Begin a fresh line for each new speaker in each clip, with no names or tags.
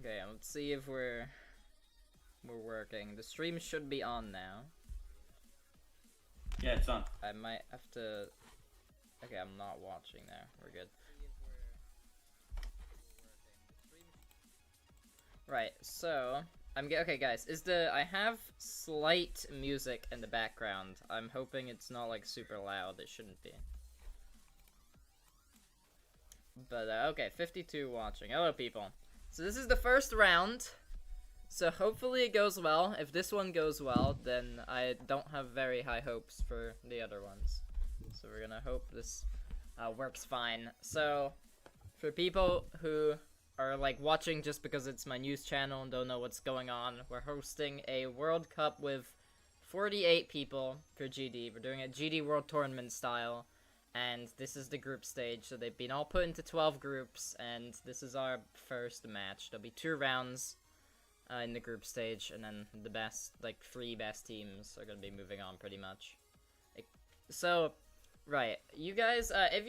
Okay, let's see if we're working. The stream should be on now.
Yeah, it's on.
I might have to. Okay, I'm not watching now. We're good. Right, so okay, guys. I have slight music in the background. I'm hoping it's not like super loud. It shouldn't be. But okay, 52 watching. Hello, people. So this is the first round. So hopefully it goes well. If this one goes well, then I don't have very high hopes for the other ones. So we're gonna hope this works fine. So for people who are like watching just because it's my news channel and don't know what's going on, we're hosting a World Cup with 48 people for GD. We're doing a GD World Tournament style. And this is the group stage. So they've been all put into 12 groups. And this is our first match. There'll be 2 rounds. In the group stage, and then the best, like 3 best teams are gonna be moving on pretty much. So, right, you guys, if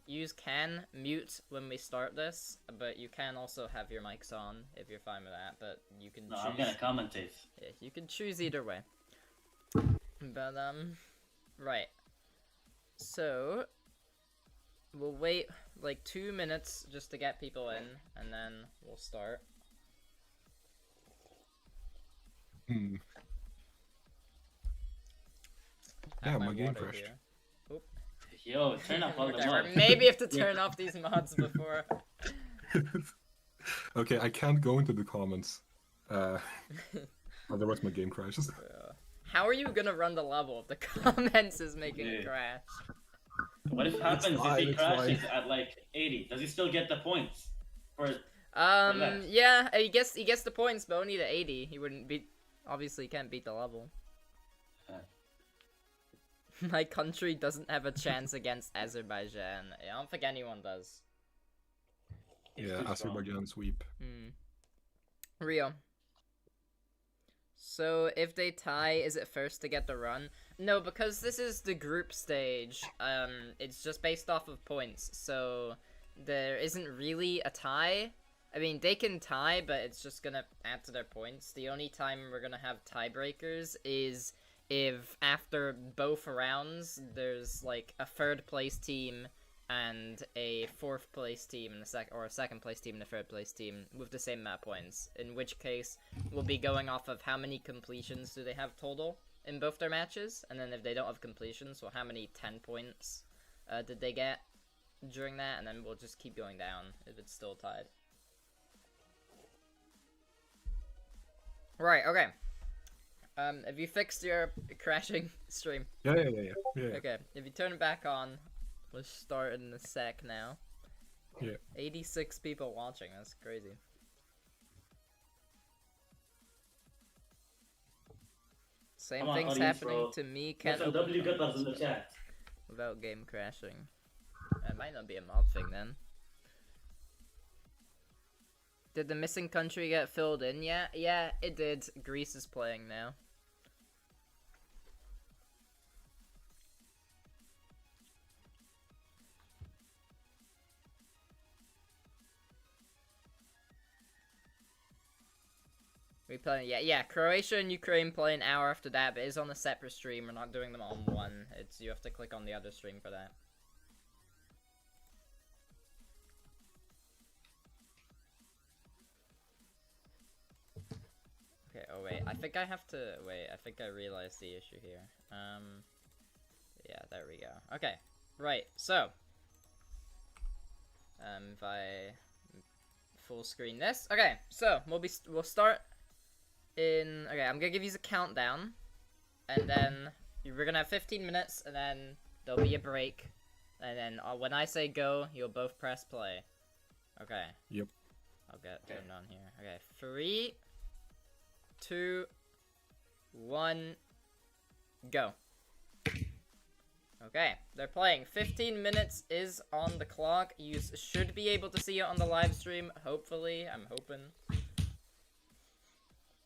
you can mute when we start this, but you can also have your mics on if you're fine with that. But you can.
No, I'm gonna commentate.
Yeah, you can choose either way. But right. So we'll wait like 2 minutes just to get people in, and then we'll start.
Yeah, my game crashed.
Yo, turn off all the mods.
Maybe have to turn off these mods before.
Okay, I can't go into the comments. Otherwise my game crashes.
How are you gonna run the level if the comments is making it crash?
What if happens if he crashes at like 80? Does he still get the points?
Yeah, he gets the points, but only the 80. He wouldn't beat. Obviously, he can't beat the level. My country doesn't have a chance against Azerbaijan. I don't think anyone does.
Yeah, Azerbaijan sweep.
Rio. So, if they tie, is it first to get the run? No, because this is the group stage. It's just based off of points. So, there isn't really a tie. I mean, they can tie, but it's just gonna add to their points. The only time we're gonna have tiebreakers is if after both rounds, there's like a 3rd place team and a 4th place team and a second place team and a 3rd place team with the same amount of points. In which case, we'll be going off of how many completions do they have total in both their matches, and then if they don't have completions, well, how many 10 points did they get during that, and then we'll just keep going down if it's still tied. Right, okay. Have you fixed your crashing stream?
Yeah.
Okay, if you turn it back on, we'll start in a sec now.
Yeah.
86 people watching, that's crazy. Same thing's happening to me, can't open
in the chat.
without game crashing. It might not be a mod thing then. Did the missing country get filled in yet? Yeah, it did. Greece is playing now. We play, yeah, Croatia and Ukraine play an hour after that, but it's on a separate stream. We're not doing them on one. You have to click on the other stream for that. Okay, oh wait, I think I realized the issue here. Yeah, there we go. Okay, right, so. If I full screen this. Okay, so, we'll start in, okay, I'm gonna give you a countdown, and then we're gonna have 15 minutes, and then there'll be a break, and then when I say go, you'll both press play. Okay.
Yep.
I'll get turned on here. Okay, 3, 2, 1, go. Okay, they're playing. 15 minutes is on the clock. You should be able to see it on the live stream, hopefully. I'm hoping.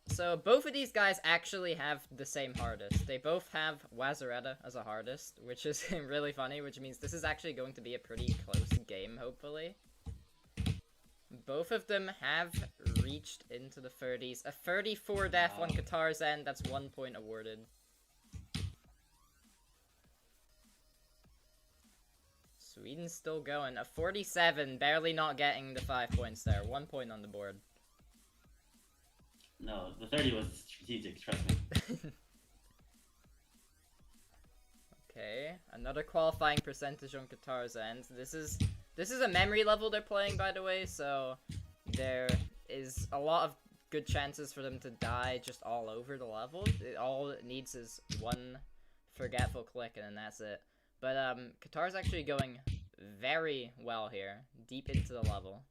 So, both of these guys actually have the same hardest. They both have Wazaretta as a hardest, which is really funny, which means this is actually going to be a pretty close game, hopefully. Both of them have reached into the 30s. A 34 death on Qatar's end, that's 1 point awarded. Sweden's still going. A 47, barely not getting the 5 points there. 1 point on the board.
No, the 30 was strategic, trust me.
Okay, another qualifying percentage on Qatar's end. This is a memory level they're playing, by the way, so there is a lot of good chances for them to die just all over the level. All it needs is one forgetful click, and then that's it. But Qatar's actually going very well here, deep into the level.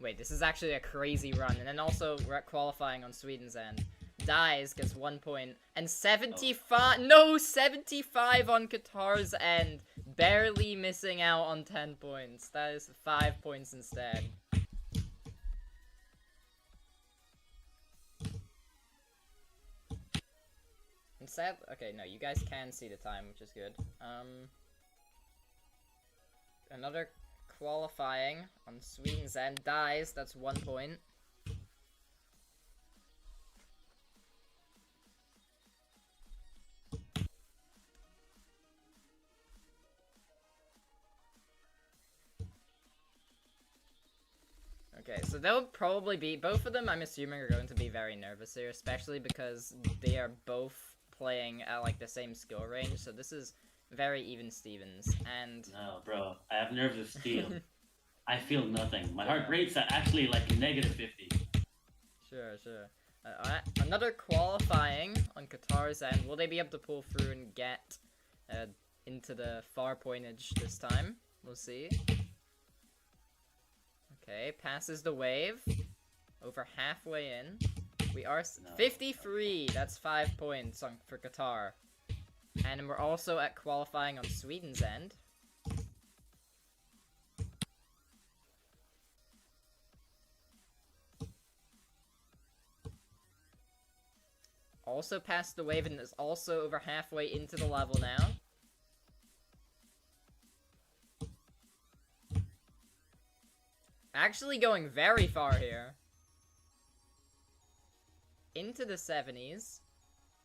Wait, this is actually a crazy run, and then also we're at qualifying on Sweden's end. Dies, gets 1 point, and 75, no, 75 on Qatar's end, barely missing out on 10 points. That is 5 points instead. And sad, okay, no, you guys can see the time, which is good. Another qualifying on Sweden's end, dies, that's 1 point. Okay, so they'll probably be, both of them I'm assuming are going to be very nervous here, especially because they are both playing at like the same skill range, so this is very even Stevens, and...
No, bro, I have nerves of steel. I feel nothing. My heart rate's at actually like -50.
Sure. Another qualifying on Qatar's end. Will they be able to pull through and get into the far pointage this time? We'll see. Okay, passes the wave. Over halfway in. We are 53. That's 5 points for Qatar. And we're also at qualifying on Sweden's end. Also passed the wave and is also over halfway into the level now. Actually going very far here. Into the 70s.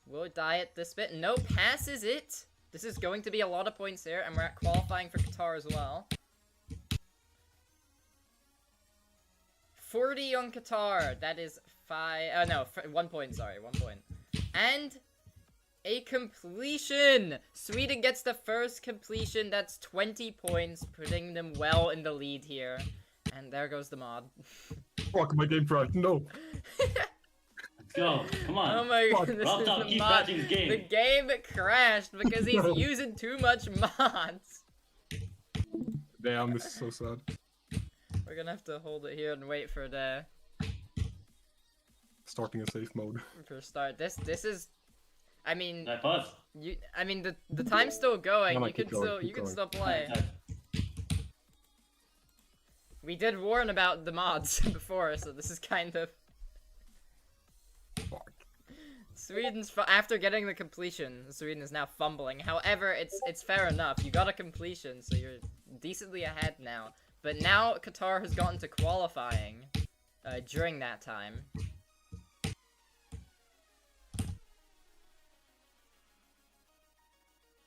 Will it die at this bit? No, passes it! This is going to be a lot of points here, and we're at qualifying for Qatar as well. 40 on Qatar. That is 1 point, sorry, 1 point. And a completion! Sweden gets the first completion. That's 20 points, putting them well in the lead here. And there goes the mod.
Fuck, my game crashed. No.
Let's go. Come on.
Oh my god, this is the mod. The game crashed because he's using too much mods.
Damn, this is so sad.
We're gonna have to hold it here and wait for the...
Starting a safe mode.
For start. This is... I mean...
I pause.
I mean, the time's still going.
No,
You can still play.
Time.
We did warn about the mods before, so this is kind of...
Fuck.
Sweden's after getting the completion, Sweden is now fumbling. However, it's fair enough. You got a completion, so you're decently ahead now. But now Qatar has gotten to qualifying during that time.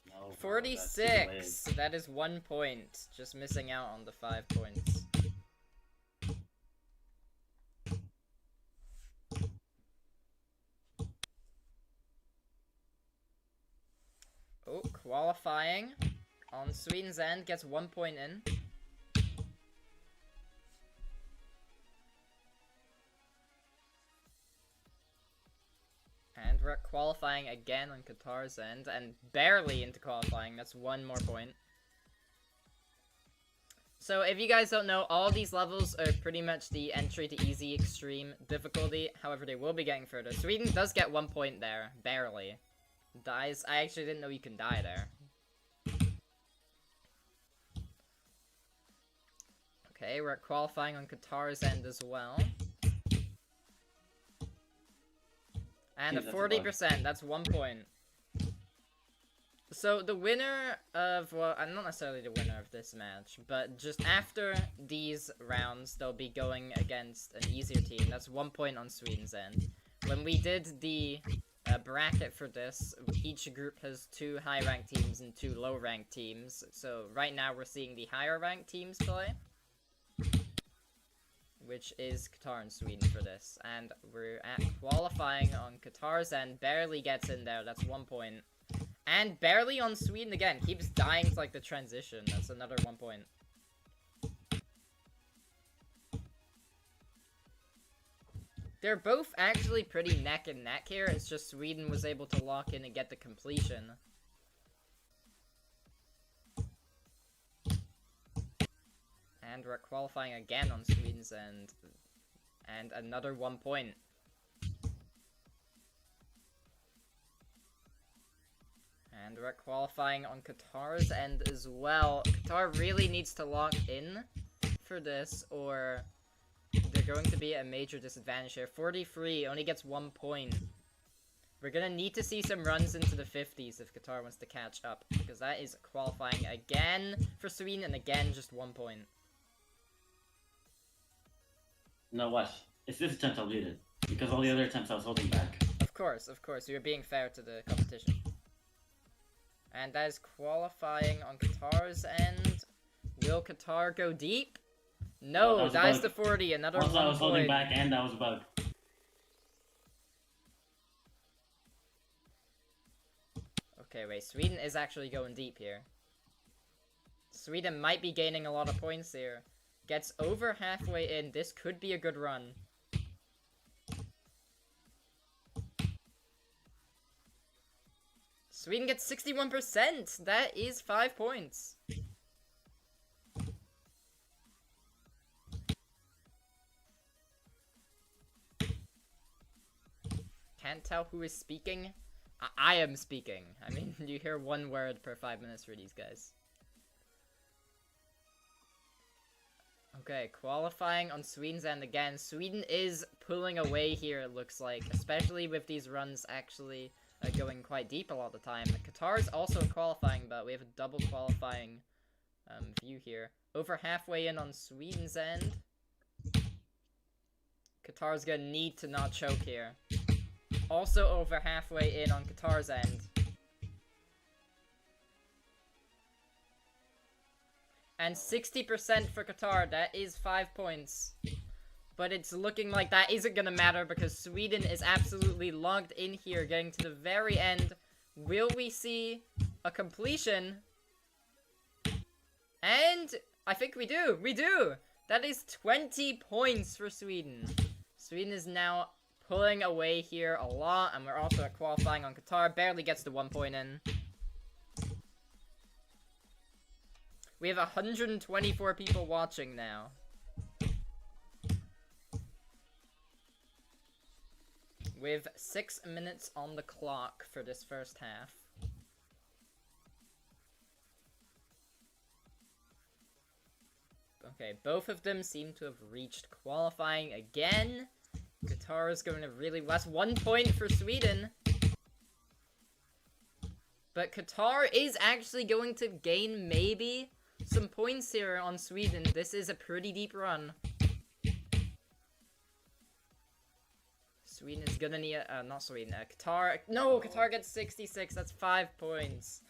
No, bro,
46. That is 1 point. Just missing out on the 5 points. Oh, qualifying on Sweden's end gets 1 point in. And we're at qualifying again on Qatar's end, and barely into qualifying. That's 1 more point. So if you guys don't know, all these levels are pretty much the entry to easy extreme difficulty. However, they will be getting further. Sweden does get 1 point there, barely. Dies. I actually didn't know you can die there. Okay, we're at qualifying on Qatar's end as well. And a 40%, that's 1 point. So the winner of, well, I'm not necessarily the winner of this match, but just after these rounds, they'll be going against an easier team. That's 1 point on Sweden's end. When we did the bracket for this, each group has 2 high-ranked teams and 2 low-ranked teams. So right now we're seeing the higher-ranked teams play, which is Qatar and Sweden for this. And we're at qualifying on Qatar's end, barely gets in there, that's 1 point. And barely on Sweden again, keeps dying to like the transition, that's another 1 point. They're both actually pretty neck and neck here, it's just Sweden was able to lock in and get the completion. And we're qualifying again on Sweden's end. And another 1 point. And we're qualifying on Qatar's end as well. Qatar really needs to lock in for this, or they're going to be at a major disadvantage here. 43 only gets 1 point. We're gonna need to see some runs into the 50s if Qatar wants to catch up, because that is qualifying again for Sweden, and again just 1 point.
No, what? It's this attempt I'll lead it. Because all the other attempts I was holding back.
Of course, you're being fair to the competition. And that is qualifying on Qatar's end. Will Qatar go deep? No,
Well,
dies to 40, another 1
Also, I was
point.
holding back and I was about.
Okay, wait, Sweden is actually going deep here. Sweden might be gaining a lot of points here. Gets over halfway in, this could be a good run. Sweden gets 61%! That is 5 points. Can't tell who is speaking. I am speaking. I mean, you hear 1 word per 5 minutes for these guys. Okay, qualifying on Sweden's end again. Sweden is pulling away here, it looks like, especially with these runs actually going quite deep a lot of the time. Qatar's also qualifying, but we have a double qualifying view here. Over halfway in on Sweden's end. Qatar's gonna need to not choke here. Also over halfway in on Qatar's end. And 60% for Qatar, that is 5 points. But it's looking like that isn't gonna matter because Sweden is absolutely logged in here, getting to the very end. Will we see a completion? And I think we do. We do! That is 20 points for Sweden. Sweden is now pulling away here a lot, and we're also qualifying on Qatar. Barely gets the 1 point in. We have 124 people watching now. With 6 minutes on the clock for this first half. Okay, both of them seem to have reached qualifying again. Qatar is going to really... That's 1 point for Sweden. But Qatar is actually going to gain maybe some points here on Sweden. This is a pretty deep run. Sweden is gonna need... not Sweden. Qatar... No! Qatar gets 66. That's 5 points.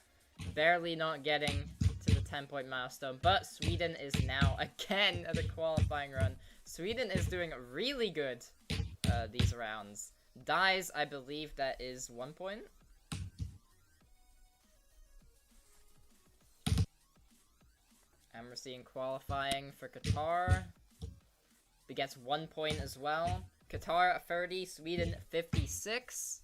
Barely not getting to the 10-point milestone. But Sweden is now again at a qualifying run. Sweden is doing really good these rounds. Dies, I believe that is 1 point. And we're seeing qualifying for Qatar. It gets 1 point as well. Qatar 30, Sweden 56.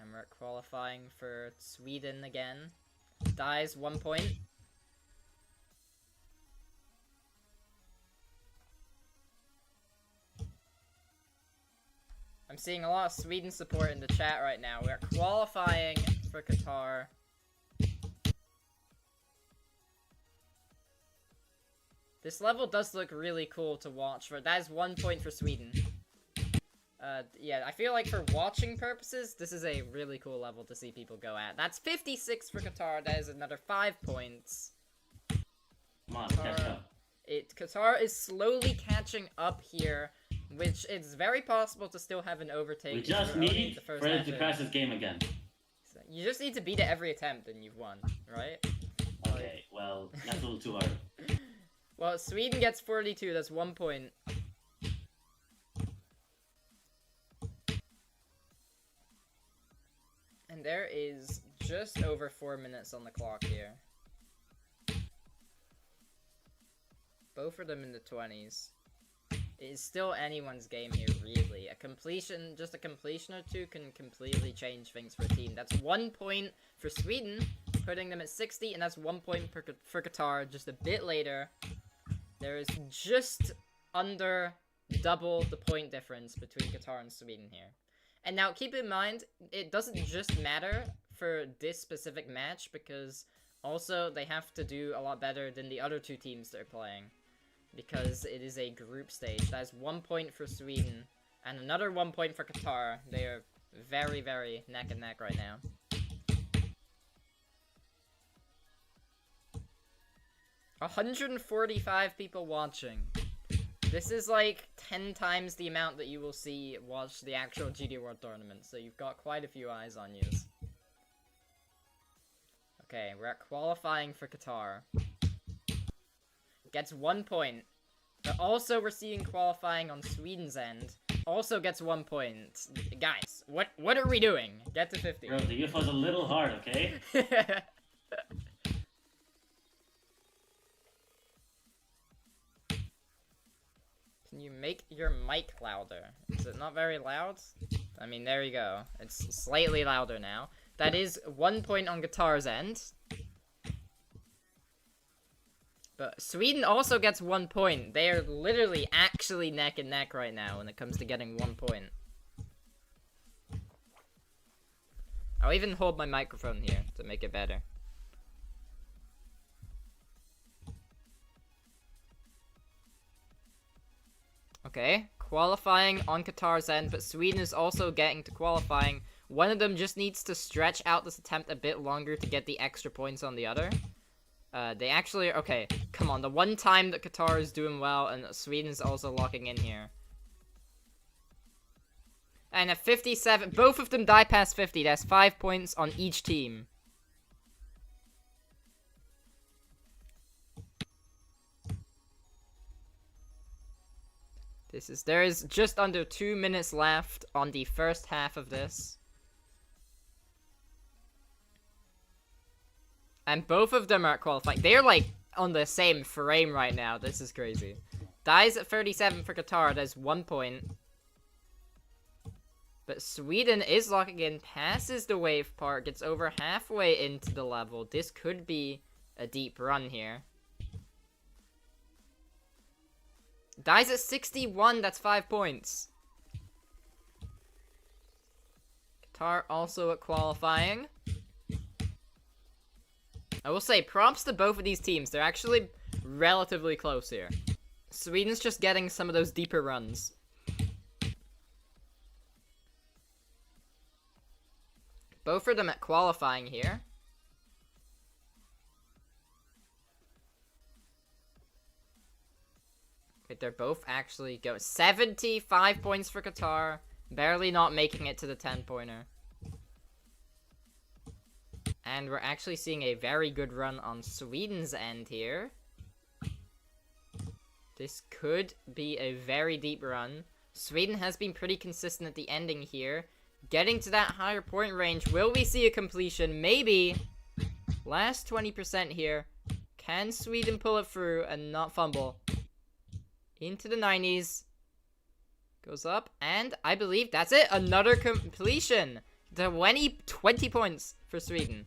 And we're qualifying for Sweden again. Dies 1 point. I'm seeing a lot of Sweden support in the chat right now. We're qualifying for Qatar. This level does look really cool to watch. That is 1 point for Sweden. Yeah, I feel like for watching purposes, this is a really cool level to see people go at. That's 56 for Qatar. That is another 5 points.
Come on, catch up.
Qatar is slowly catching up here, which it's very possible to still have an overtake.
We just need Fred to crash this game again.
So you just need to beat it every attempt and you've won, right?
Okay, well, that's a little too hard.
Well, Sweden gets 42, that's 1 point. And there is just over 4 minutes on the clock here. Both of them in the 20s. It is still anyone's game here, really. Just a completion or two can completely change things for a team. That's 1 point for Sweden, putting them at 60, and that's 1 point for Qatar just a bit later. There is just under double the point difference between Qatar and Sweden here. And now, keep in mind, it doesn't just matter for this specific match, because also they have to do a lot better than the other two teams they're playing. Because it is a group stage. That is 1 point for Sweden, and another 1 point for Qatar. They are very, very neck and neck right now. $145 people watching. This is like 10 times the amount that you will see watch the actual GD World Tournament, so you've got quite a few eyes on you. Okay, we're at qualifying for Qatar. Gets 1 point. But also we're seeing qualifying on Sweden's end. Also gets 1 point. Guys, what are we doing? Get to 50.
Bro, the UFO's a little hard, okay?
Can you make your mic louder? Is it not very loud? I mean, there you go. It's slightly louder now. That is 1 point on Qatar's end. But Sweden also gets 1 point. They are literally actually neck and neck right now when it comes to getting 1 point. I'll even hold my microphone here to make it better. Okay, qualifying on Qatar's end, but Sweden is also getting to qualifying. One of them just needs to stretch out this attempt a bit longer to get the extra points on the other. They actually, okay, come on, the one time that Qatar is doing well and Sweden's also locking in here. And at 57, both of them die past 50, that's 5 points on each team. There is just under 2 minutes left on the first half of this. And both of them are qualifying. They're like on the same frame right now. This is crazy. Dies at 37 for Qatar. That's 1 point. But Sweden is locking in, passes the wave part, gets over halfway into the level. This could be a deep run here. Dies at 61. That's 5 points. Qatar also at qualifying. I will say, props to both of these teams. They're actually relatively close here. Sweden's just getting some of those deeper runs. Both of them at qualifying here. Okay, they're both actually going. 75 points for Qatar. Barely not making it to the 10-pointer. And we're actually seeing a very good run on Sweden's end here. This could be a very deep run. Sweden has been pretty consistent at the ending here. Getting to that higher point range. Will we see a completion? Maybe. Last 20% here. Can Sweden pull it through and not fumble? Into the 90s. Goes up. And I believe that's it. Another completion. 20 points for Sweden.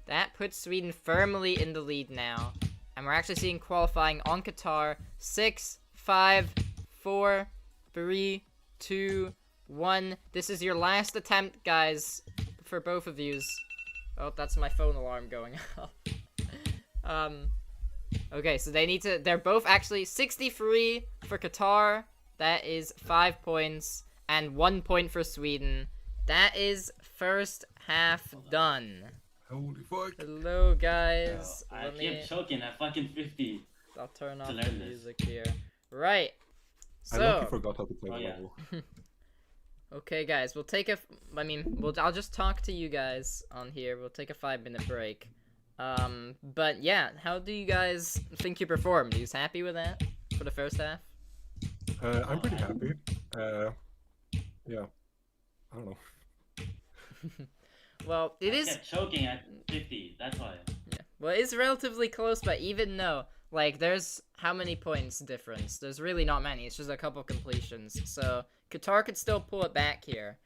That puts Sweden firmly in the lead now. And we're actually seeing qualifying on Qatar. 6, 5, 4, 3, 2, 1. This is your last attempt, guys, for both of yous. Oh, that's my phone alarm going off. Okay, so they're both actually 63 for Qatar. That is 5 points. and 1 point for Sweden. That is first half done.
Holy fuck.
Hello, guys.
I
Let
keep
me...
choking at fucking 50.
I'll turn off
to
the
learn this.
music here. Right.
I lucky
So,
forgot how to play
Oh,
the
yeah.
level.
okay, guys, we'll take a. I'll just talk to you guys on here. We'll take a 5-minute break. But yeah, how do you guys think you performed? Are you happy with that for the first half?
I'm pretty happy. Yeah. I don't know.
Well, it
I
is.
kept choking at 50. That's why.
Yeah. Well, it's relatively close, but even though, like, there's how many points difference? There's really not many. It's just a couple completions. So Qatar could still pull it back here.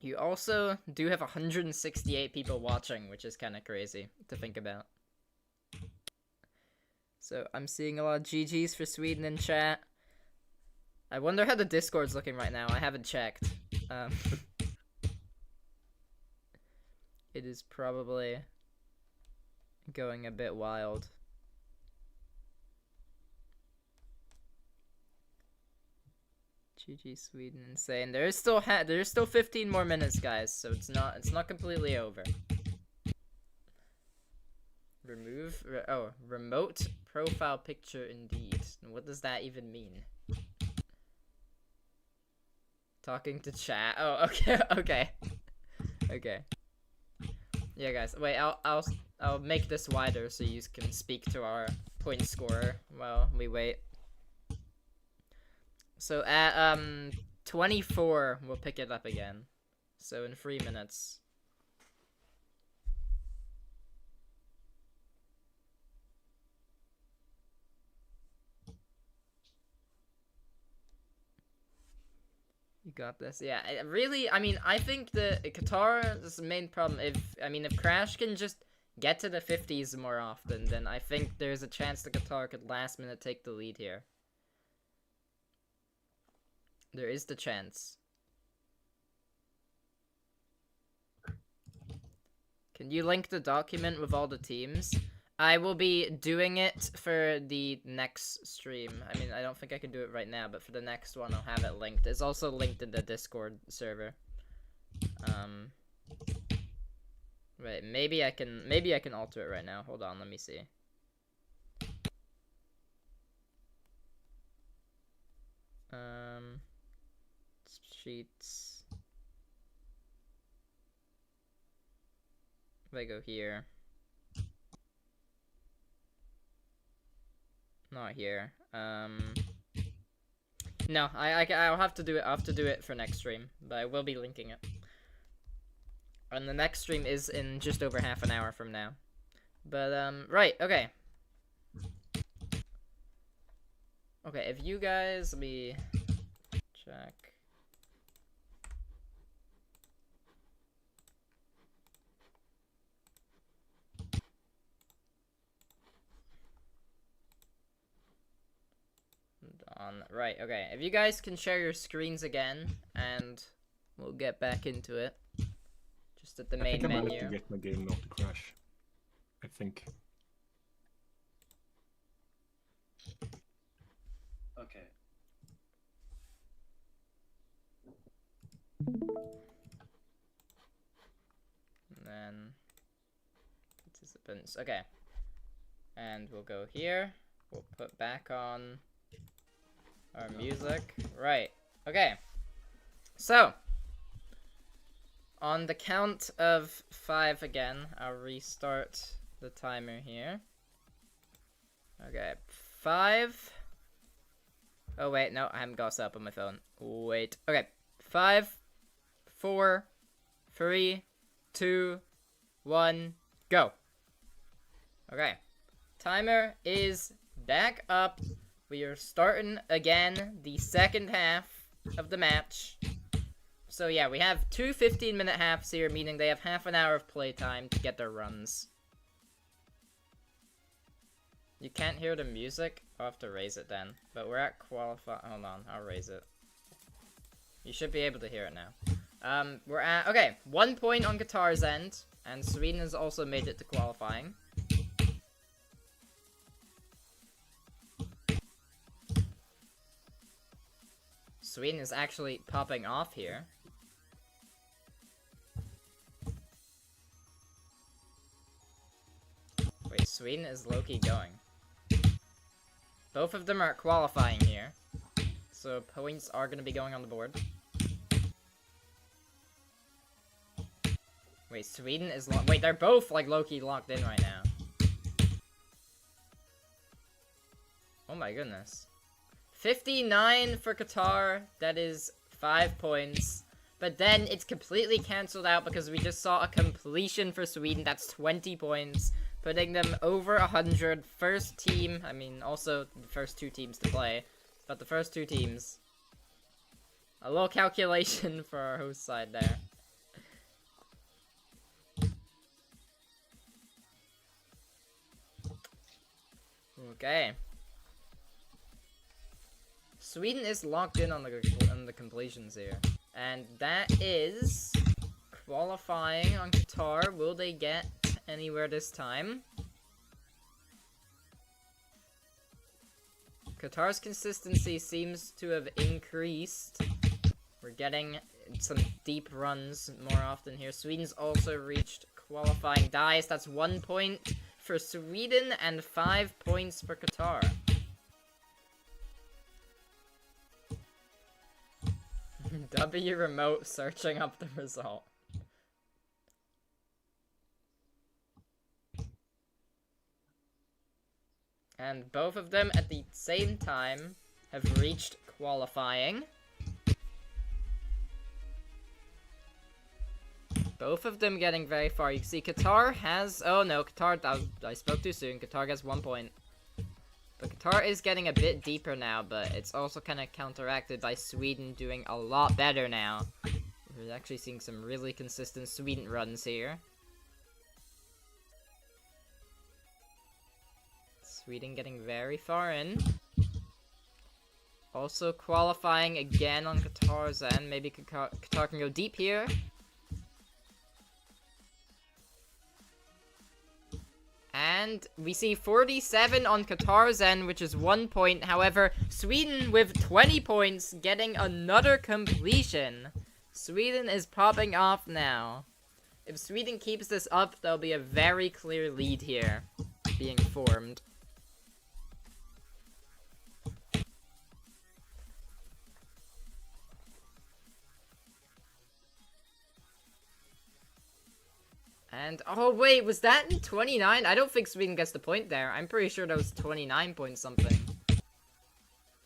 You also do have 168 people watching, which is kind of crazy to think about. So I'm seeing a lot of GGs for Sweden in chat. I wonder how the Discord's looking right now. I haven't checked. It is probably going a bit wild. GG Sweden insane. There's still 15 more minutes, guys, so it's not completely over. Remove remote profile picture indeed. What does that even mean? Talking to chat. Oh, okay, okay. Okay. Yeah, guys. Wait, I'll make this wider so you can speak to our point scorer while we wait. So at 24, we'll pick it up again. So in 3 minutes. You got this. Yeah, I mean, I think the Qatar is the main problem. If Crash can just get to the 50s more often, then I think there's a chance that Qatar could last minute take the lead here. There is the chance. Can you link the document with all the teams? I will be doing it for the next stream. I mean, I don't think I can do it right now, but for the next one, I'll have it linked. It's also linked in the Discord server. Right, maybe I can alter it right now. Hold on, let me see. Sheets. If I go here. Not here. No, I'll have to do it. I'll have to do it for next stream, but I will be linking it. And the next stream is in just over half an hour from now. But right, okay. Okay, if you guys let me check. Right, okay. If you guys can share your screens again, and we'll get back into it. Just at the main
I
menu.
managed to get my game not to crash. I think.
Okay.
And then participants. Okay. And we'll go here. We'll put back on our music. Right. Okay. So, on the count of 5 again, I'll restart the timer here. Okay. 5. Oh, wait. No, I haven't got set up on my phone. Wait. Okay. 5, 4, 3, 2, 1, go. Okay. Timer is back up. We are starting again the second half of the match. So yeah, we have 2 15-minute halves here, meaning they have half an hour of playtime to get their runs. You can't hear the music? I'll have to raise it then. But we're at qualify. Hold on, I'll raise it. You should be able to hear it now. We're at, okay, 1 point on Qatar's end, and Sweden has also made it to qualifying. Sweden is actually popping off here. Wait, Sweden is low-key going. Both of them are qualifying here. So points are going to be going on the board. Wait, Sweden is wait, they're both like low-key locked in right now. Oh my goodness. 59 for Qatar, that is 5 points. But then it's completely cancelled out because we just saw a completion for Sweden, that's 20 points. Putting them over 100. First team, I mean, also the first two teams to play. But the first two teams. A little calculation for our host side there. Okay. Sweden is locked in on the completions here. And that is qualifying on Qatar. Will they get anywhere this time? Qatar's consistency seems to have increased. We're getting some deep runs more often here. Sweden's also reached qualifying dice. That's 1 point for Sweden and 5 points for Qatar. W remote searching up the result. And both of them at the same time have reached qualifying. Both of them getting very far. You can see Qatar has... Oh no, Qatar... I spoke too soon. Qatar gets 1 point. But Qatar is getting a bit deeper now, but it's also kind of counteracted by Sweden doing a lot better now. We're actually seeing some really consistent Sweden runs here. Sweden getting very far in. Also qualifying again on Qatar's end. Maybe Qatar can go deep here. And we see 47 on Qatar's end, which is 1 point. However, Sweden with 20 points getting another completion. Sweden is popping off now. If Sweden keeps this up, there'll be a very clear lead here being formed. And, oh wait, was that in 29? I don't think Sweden gets the point there. I'm pretty sure that was 29 point something.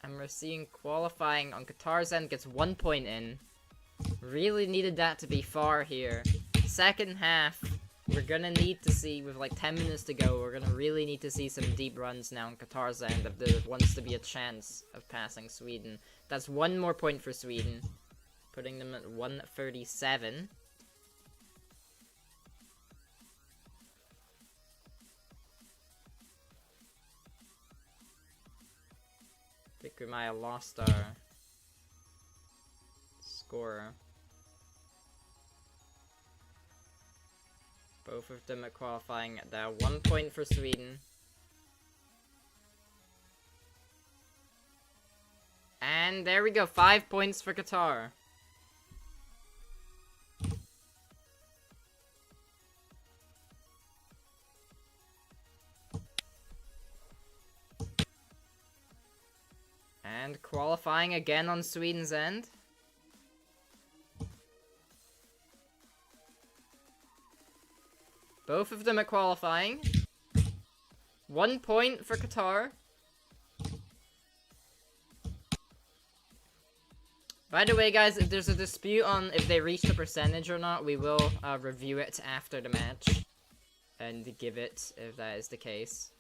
And we're seeing qualifying on Qatar's end gets 1 point in. Really needed that to be far here. Second half, we're gonna need to see, with like 10 minutes to go, we're gonna really need to see some deep runs now on Qatar's end if there wants to be a chance of passing Sweden. That's 1 more point for Sweden, putting them at 137. I think we might have lost our scorer. Both of them are qualifying at that 1 point for Sweden. And there we go, 5 points for Qatar. And qualifying again on Sweden's end. Both of them are qualifying. 1 point for Qatar. By the way, guys, if there's a dispute on if they reached the percentage or not, we will review it after the match. And give it, if that is the case.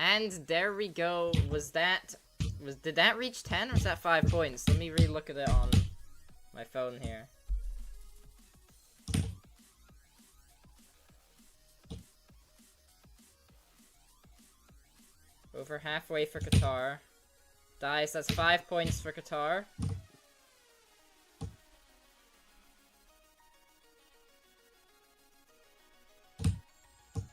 And there we go. Did that reach 10 or was that 5 points? Let me re-look at it on my phone here. Over halfway for Qatar. Dice, that's 5 points for Qatar.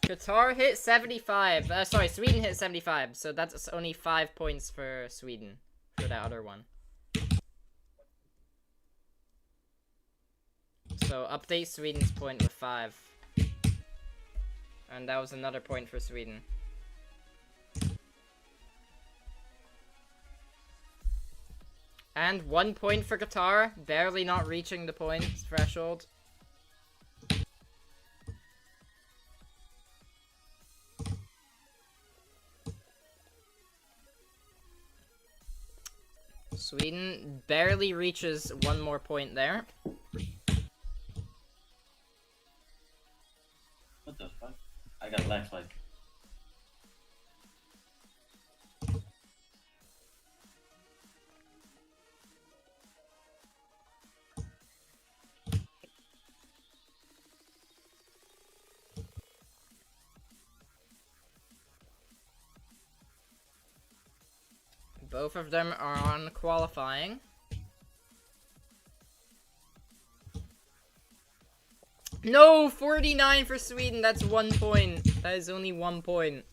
Qatar hit 75. Sorry, Sweden hit 75. So that's only 5 points for Sweden for that other one. So update Sweden's point with 5. And that was another point for Sweden. And 1 point for Qatar, barely not reaching the point threshold. Sweden barely reaches 1 more point there.
What the fuck? I got lag spike.
Both of them are on qualifying. No! 49 for Sweden, that's 1 point. That is only 1 point.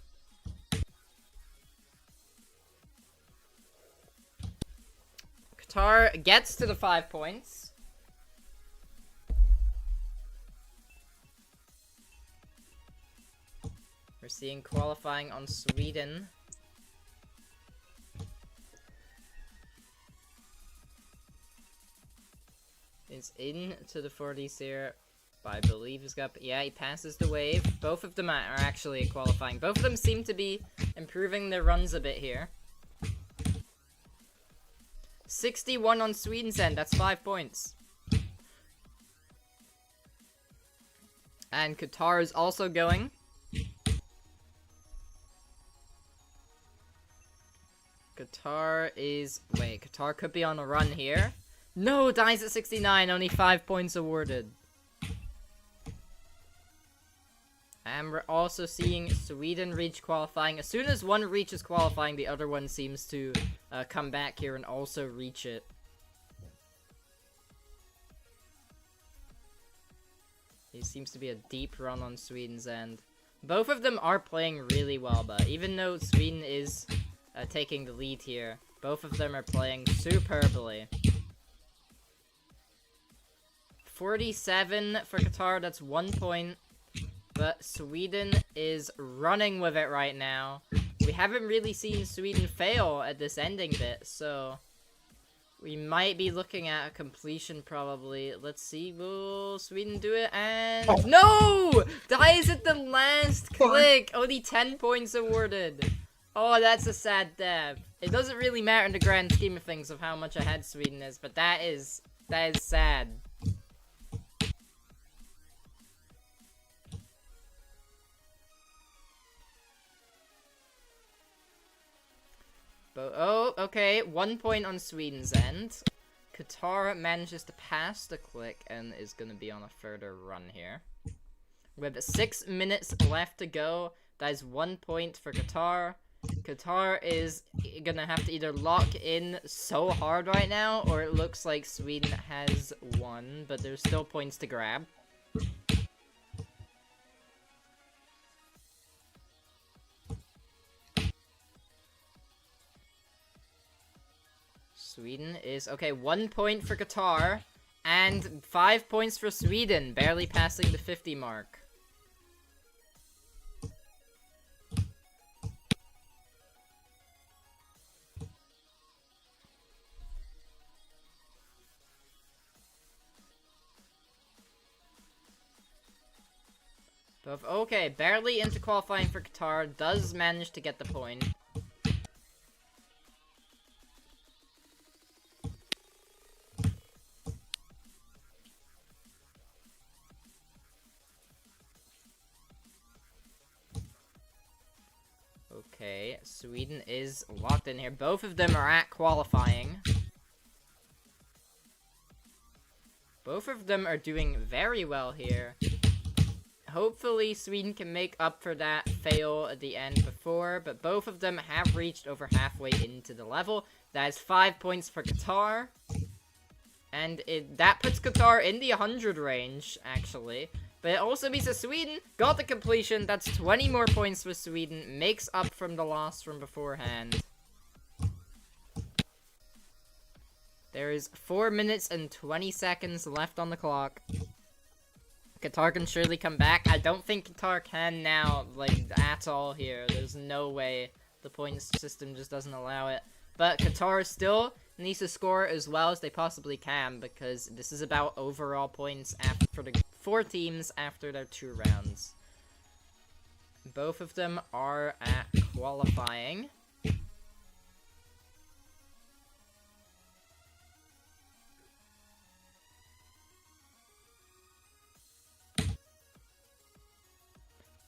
Qatar gets to the 5 points. We're seeing qualifying on Sweden. Is into the 40s here. But I believe he's got... Yeah, he passes the wave. Both of them are actually qualifying. Both of them seem to be improving their runs a bit here. 61 on Sweden's end. That's 5 points. And Qatar is also going. Qatar is... Wait, Qatar could be on a run here. No, dies at 69. Only 5 points awarded. And we're also seeing Sweden reach qualifying. As soon as one reaches qualifying, the other one seems to come back here and also reach it. It seems to be a deep run on Sweden's end. Both of them are playing really well, but even though Sweden is taking the lead here, both of them are playing superbly. 47 for Qatar, that's 1 point. But Sweden is running with it right now. We haven't really seen Sweden fail at this ending bit, so we might be looking at a completion probably. Let's see, will Sweden do it? And no! Dies at the last click! Only 10 points awarded. Oh, that's a sad death. It doesn't really matter in the grand scheme of things of how much ahead Sweden is, but that is sad. Oh, okay, 1 point on Sweden's end. Qatar manages to pass the click and is going to be on a further run here. With 6 minutes left to go, that is 1 point for Qatar. Qatar is going to have to either lock in so hard right now, or it looks like Sweden has won, but there's still points to grab. Sweden is... Okay, 1 point for Qatar, and 5 points for Sweden, barely passing the 50 mark. Okay, barely into qualifying for Qatar, does manage to get the point. Okay, Sweden is locked in here. Both of them are at qualifying. Both of them are doing very well here. Hopefully Sweden can make up for that fail at the end before, but both of them have reached over halfway into the level. That is 5 points for Qatar. And that puts Qatar in the 100 range, actually. But it also means that Sweden got the completion. That's 20 more points for Sweden. Makes up from the loss from beforehand. There is 4 minutes and 20 seconds left on the clock. Qatar can surely come back. I don't think Qatar can now, like, at all here. There's no way. The points system just doesn't allow it. But Qatar still needs to score as well as they possibly can, because this is about overall points for the 4 teams after their 2 rounds. Both of them are at qualifying.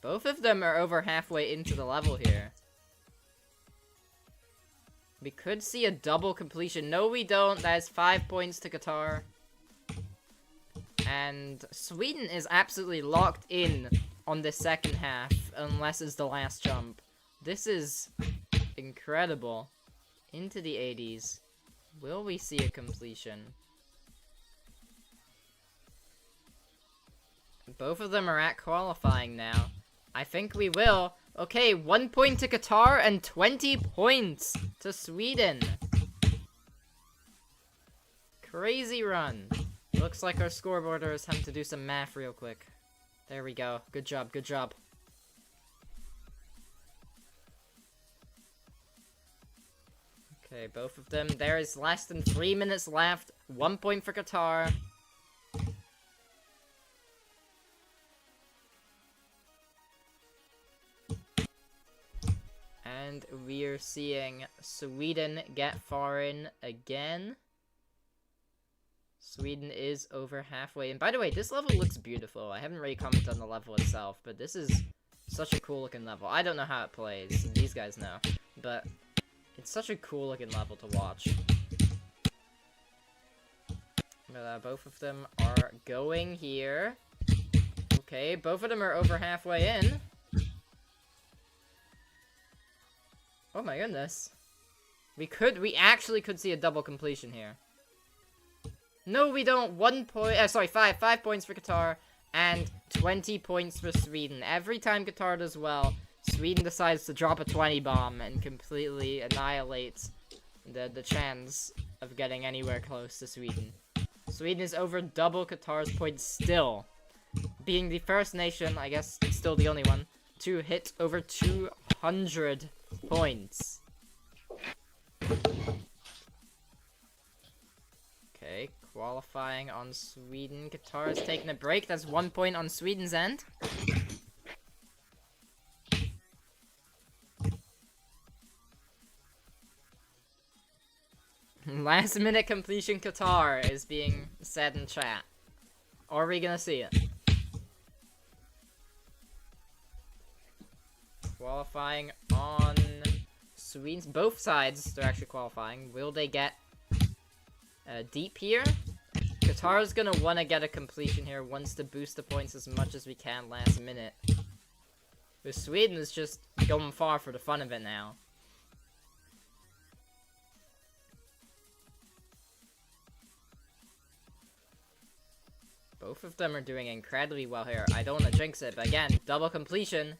Both of them are over halfway into the level here. We could see a double completion. No, we don't. That is 5 points to Qatar. And Sweden is absolutely locked in on the second half, unless it's the last jump. This is incredible. Into the 80s. Will we see a completion? Both of them are at qualifying now. I think we will. Okay, 1 point to Qatar and 20 points to Sweden. Crazy run. Looks like our scoreboarder is having to do some math real quick. There we go. Good job, good job. Okay, both of them. There is less than 3 minutes left. 1 point for Qatar. And we are seeing Sweden get far in again. Sweden is over halfway. And by the way, this level looks beautiful. I haven't really commented on the level itself, but this is such a cool looking level. I don't know how it plays. These guys know. But it's such a cool looking level to watch. But both of them are going here. Okay, both of them are over halfway in. Oh my goodness. We actually could see a double completion here. No, we don't. 1 point, sorry, 5 points for Qatar and 20 points for Sweden. Every time Qatar does well, Sweden decides to drop a 20 bomb and completely annihilates the chance of getting anywhere close to Sweden. Sweden is over double Qatar's points still, being the first nation, I guess still the only one, to hit over 200 points. Okay, qualifying on Sweden. Qatar is taking a break. That's 1 point on Sweden's end. Last minute completion Qatar is being said in chat. Are we gonna see it? Qualifying on Sweden's, both sides, they're actually qualifying. Will they get deep here? Qatar's gonna want to get a completion here, wants to boost the points as much as we can last minute. But Sweden is just going far for the fun of it now. Both of them are doing incredibly well here. I don't want to jinx it, but again, double completion.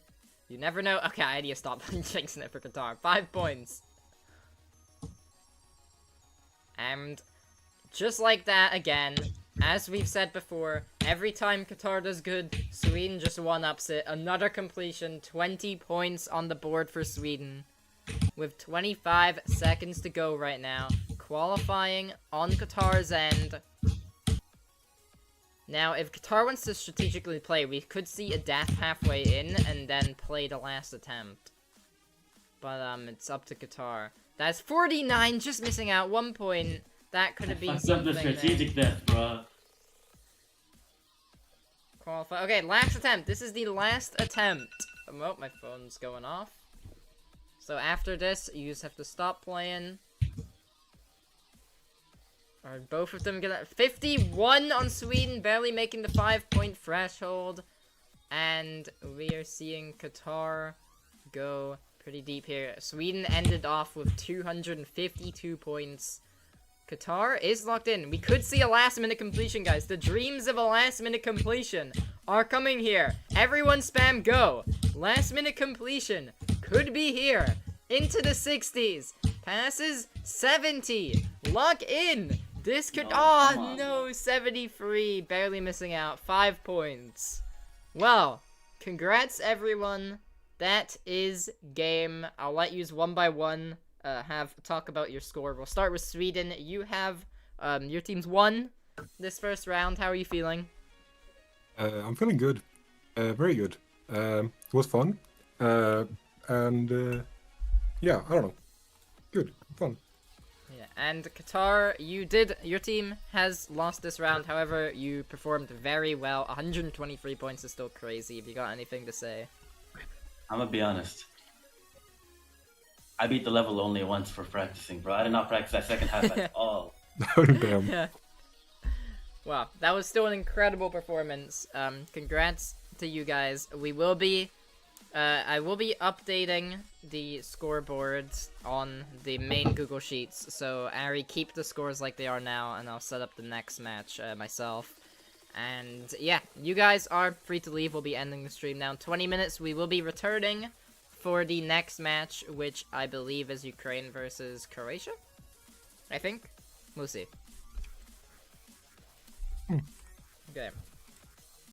You never know. Okay, I need to stop jinxing it for Qatar. 5 points. And just like that, again, as we've said before, every time Qatar does good, Sweden just one-ups it. Another completion, 20 points on the board for Sweden. With 25 seconds to go right now. Qualifying on Qatar's end. Now, if Qatar wants to strategically play, we could see a death halfway in and then play the last attempt. But, it's up to Qatar. That's 49, just missing out 1 point. That could have been something.
The strategic death, bro.
Qualify. Okay, last attempt. This is the last attempt. Oh, my phone's going off. So after this, you just have to stop playing. Are both of them gonna... 51 on Sweden, barely making the 5-point threshold. And we are seeing Qatar go pretty deep here. Sweden ended off with 252 points. Qatar is locked in. We could see a last-minute completion, guys. The dreams of a last-minute completion are coming here. Everyone spam go. Last-minute completion could be here. Into the 60s. Passes 70. Lock in. This could...
No, come on.
no. 73. Barely missing out. 5 points. Well, congrats, everyone. That is game. I'll let you one by one talk about your score. We'll start with Sweden. You have your team's won this first round. How are you feeling?
I'm feeling good. Very good. It was fun. And yeah, I don't know. Good. Fun.
Yeah, and Qatar, your team has lost this round. However, you performed very well. 123 points is still crazy. Have you got anything to say?
I'm gonna be honest. I beat the level only once for practicing, bro. I did not practice that second half at all.
Damn.
Yeah. Wow, that was still an incredible performance. Congrats to you guys. I will be updating the scoreboards on the main Google Sheets. So Ari, keep the scores like they are now, and I'll set up the next match myself. And yeah, you guys are free to leave. We'll be ending the stream now in 20 minutes. We will be returning for the next match, which I believe is Ukraine versus Croatia. I think. We'll see. Okay.